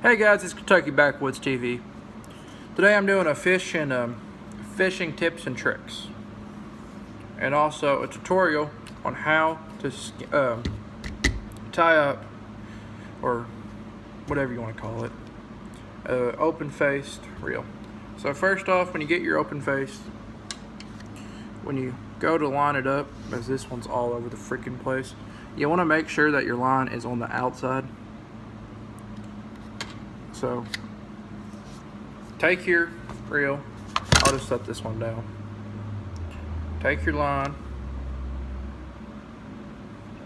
Hey guys, it's Kentucky Backwoods TV. Today I'm doing a fishing tips and tricks, and also a tutorial on how to tie up, or whatever you want to call it, open-faced reel. So first off, when you get your open-faced, when you go to line it up, as this one's all over the freaking place, you want to make sure that your line is on the outside. So take your reel, I'll just set this one down. Take your line,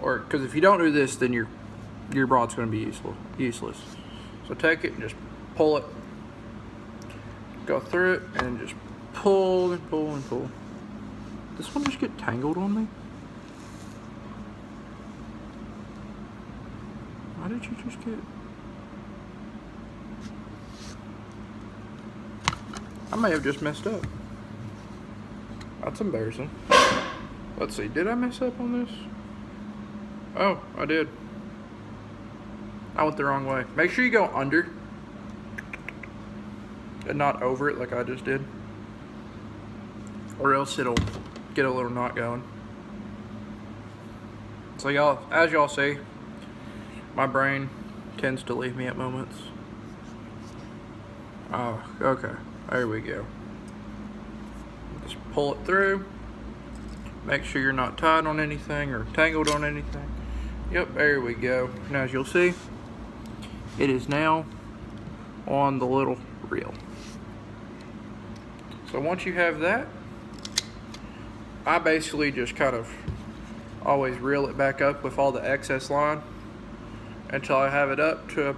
or because if you don't do this, then your rod's going to be useless. So take it and just pull it, go through it, and just pull and pull and pull. This one just get tangled on me? Why did you just get? I may have just messed up. That's embarrassing. Let's see, did I mess up on this? Oh, I did. I went the wrong way. Make sure you go under and not over it like I just did, or else it'll get a little knot going. So y'all, as y'all see, my brain tends to leave me at moments. Oh, okay. There we go. Just pull it through. Make sure you're not tied on anything or tangled on anything. Yep, there we go. And as you'll see, it is now on the little reel. So once you have that, I basically just kind of always reel it back up with all the excess line until I have it up to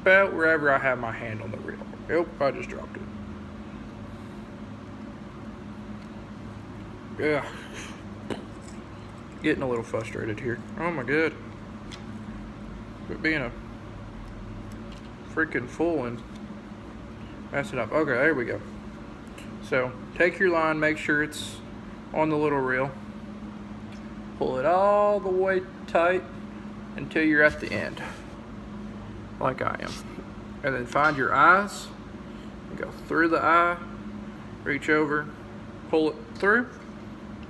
about wherever I have my hand on the reel. Yep, I just dropped it. Yeah, getting a little frustrated here. Oh my god, quit being a freaking fool and messing up. Okay, there we go. So take your line, make sure it's on the little reel, pull it all the way tight until you're at the end, like I am, and then find your eyes and go through the eye, reach over, pull it through,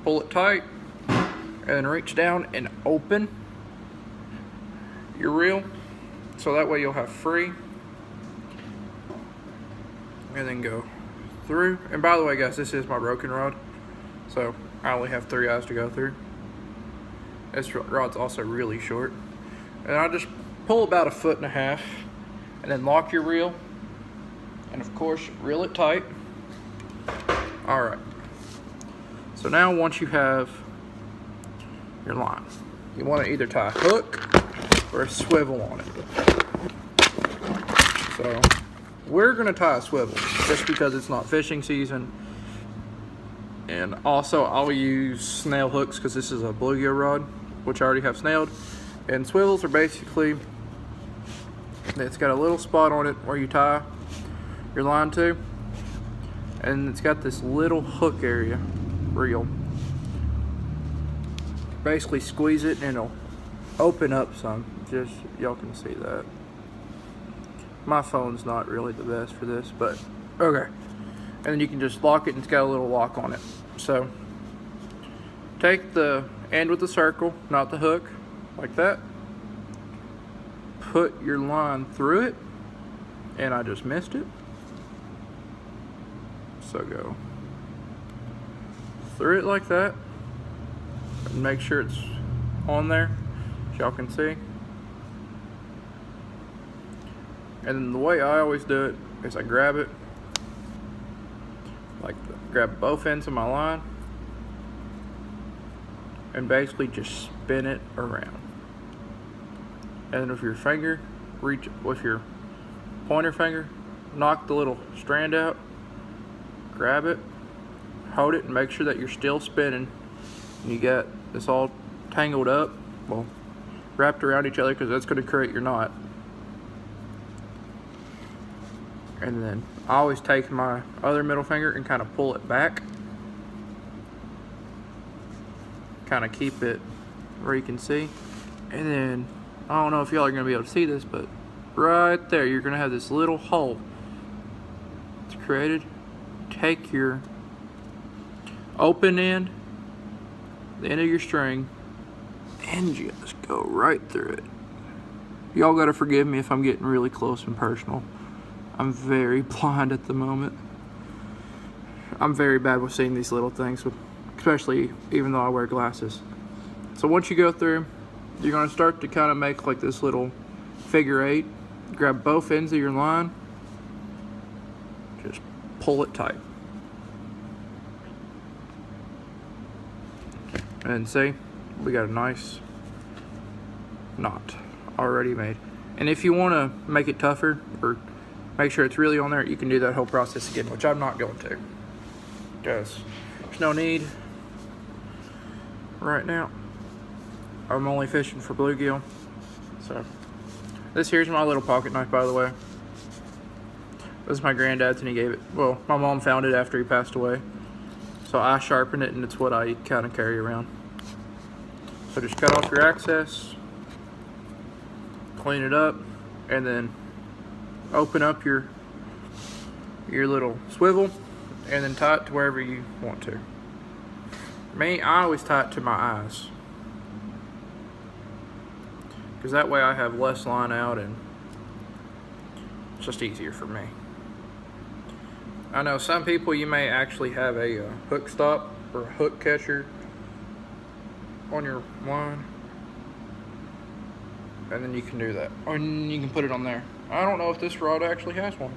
pull it tight, and then reach down and open your reel, so that way you'll have free, and then go through. And by the way guys, this is my broken rod, so I only have 3 eyes to go through. This rod's also really short, and I just pull about 1.5 foot, and then lock your reel, and of course reel it tight. All right. So now once you have your line, you want to either tie a hook or a swivel on it. So we're going to tie a swivel just because it's not fishing season. And also I'll use snail hooks because this is a bluegill rod, which I already have snailed. And swivels are basically, it's got a little spot on it where you tie your line to. And it's got this little hook area where you'll basically squeeze it and it'll open up some. Just y'all can see that. My phone's not really the best for this, but okay. And then you can just lock it, and it's got a little lock on it. So take the end with the circle, not the hook, like that. Put your line through it, and I just missed it. So go through it like that, and make sure it's on there, as y'all can see. And then the way I always do it is I grab it, grab both ends of my line, and basically just spin it around. And then with your finger, reach with your pointer finger, knock the little strand out, grab it, hold it, and make sure that you're still spinning. And you got this all tangled up, well, wrapped around each other, because that's going to create your knot. And then I always take my other middle finger and kind of pull it back, kind of keep it where you can see. And then I don't know if y'all are going to be able to see this, but right there, you're gonna have this little hole. It's created. Take your open end, the end of your string, and just go right through it. Y'all gotta forgive me if I'm getting really close and personal. I'm very blind at the moment. I'm very bad with seeing these little things, especially even though I wear glasses. So once you go through, you're gonna start to kind of make like this little figure 8. Grab both ends of your line, just pull it tight. And see, we got a nice knot already made. And if you want to make it tougher or make sure it's really on there, you can do that whole process again, which I'm not going to, because there's no need right now. I'm only fishing for bluegill. So this here's my little pocket knife, by the way. This is my granddad's, and he gave it, well, my mom found it after he passed away, so I sharpened it, and it's what I kind of carry around. So just cut off your access, clean it up, and then open up your little swivel, and then tie it to wherever you want to. For me, I always tie it to my eyes, because that way I have less line out, and it's just easier for me. I know some people, you may actually have a hook stop or a hook catcher on your line, and then you can do that, or you can put it on there. I don't know if this rod actually has one,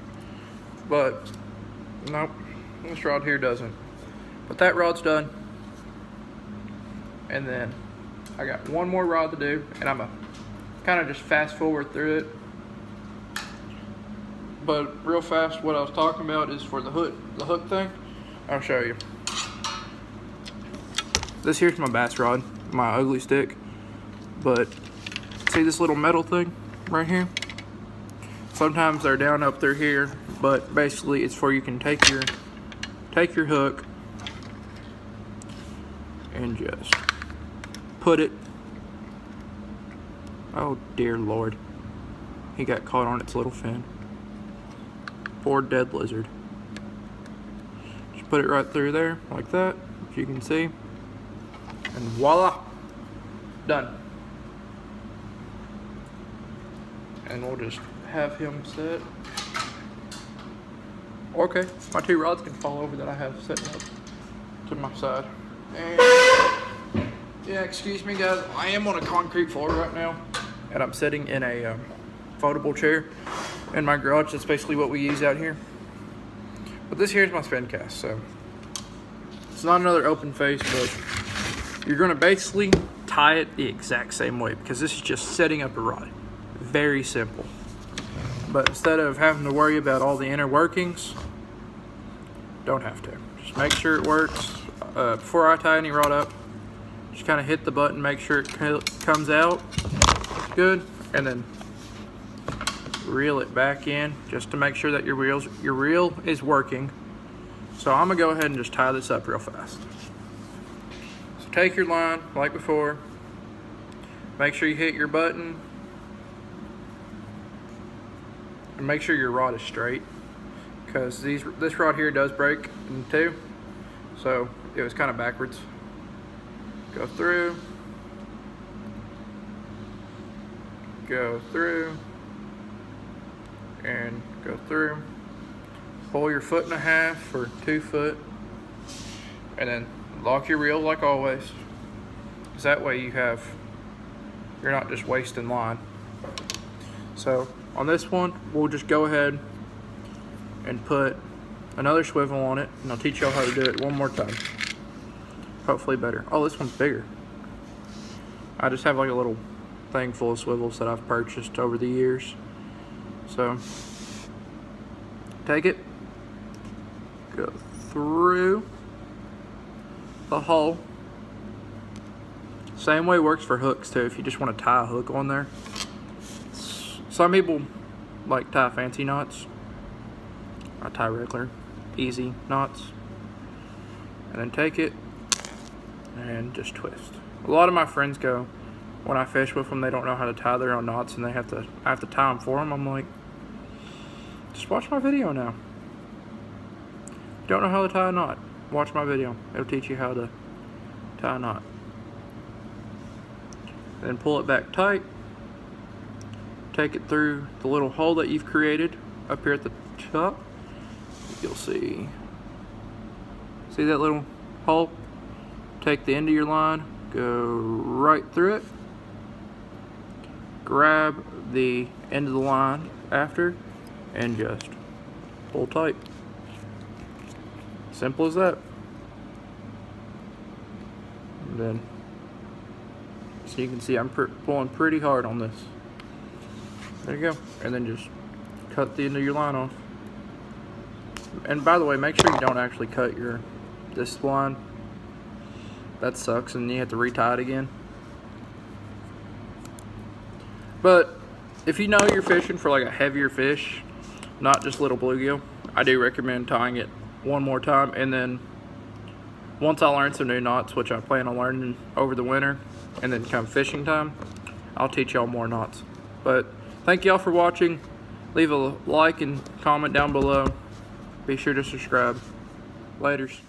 but nope, this rod here doesn't. But that rod's done, and then I got one more rod to do, and I'm a kind of just fast forward through it. But real fast, what I was talking about is for the hook thing. I'll show you. This here's my bass rod, my ugly stick. But see this little metal thing right here? Sometimes they're down up through here, but basically it's for you can take your hook and just put it. Oh dear Lord, he got caught on its little fin. Poor dead lizard. Just put it right through there like that, as you can see, and voila, done. And we'll just have him set. Okay, my 2 rods can fall over that I have setting up to my side. And yeah, excuse me guys, I am on a concrete floor right now, and I'm sitting in a foldable chair in my garage. That's basically what we use out here. But this here's my spin cast, so it's not another open face, but you're gonna basically tie it the exact same way, because this is just setting up a rod. Very simple. But instead of having to worry about all the inner workings, don't have to. Just make sure it works. Before I tie any rod up, just kind of hit the button, make sure it comes out good, and then reel it back in just to make sure that your reel is working. So I'm gonna go ahead and just tie this up real fast. So take your line like before, make sure you hit your button, and make sure your rod is straight, because this rod here does break in 2, so it was kind of backwards. Go through, and go through. Pull your 1.5 feet or 2 foot, and then lock your reel like always, because that way you're not just wasting line. So on this one, we'll just go ahead and put another swivel on it, and I'll teach y'all how to do it one more time. Hopefully better. Oh, this one's bigger. I just have like a little thing full of swivels that I've purchased over the years. So take it, go through the hole. Same way works for hooks too, if you just want to tie a hook on there. Some people like tie fancy knots. I tie regular, easy knots. And then take it and just twist. A lot of my friends go when I fish with them, they don't know how to tie their own knots, and I have to tie them for them. I'm like, just watch my video now. Don't know how to tie a knot? Watch my video. It'll teach you how to tie a knot. Then pull it back tight. Take it through the little hole that you've created up here at the top. You'll see that little hole? Take the end of your line, go right through it, grab the end of the line after, and just pull tight. Simple as that. And then, so you can see I'm pulling pretty hard on this. There you go. And then just cut the end of your line off. And by the way, make sure you don't actually cut this line. That sucks, and you have to retie it again. But if you know you're fishing for like a heavier fish, not just little bluegill, I do recommend tying it one more time. And then once I learn some new knots, which I plan on learning over the winter, and then come fishing time, I'll teach y'all more knots. But thank y'all for watching. Leave a like and comment down below. Be sure to subscribe. Laters.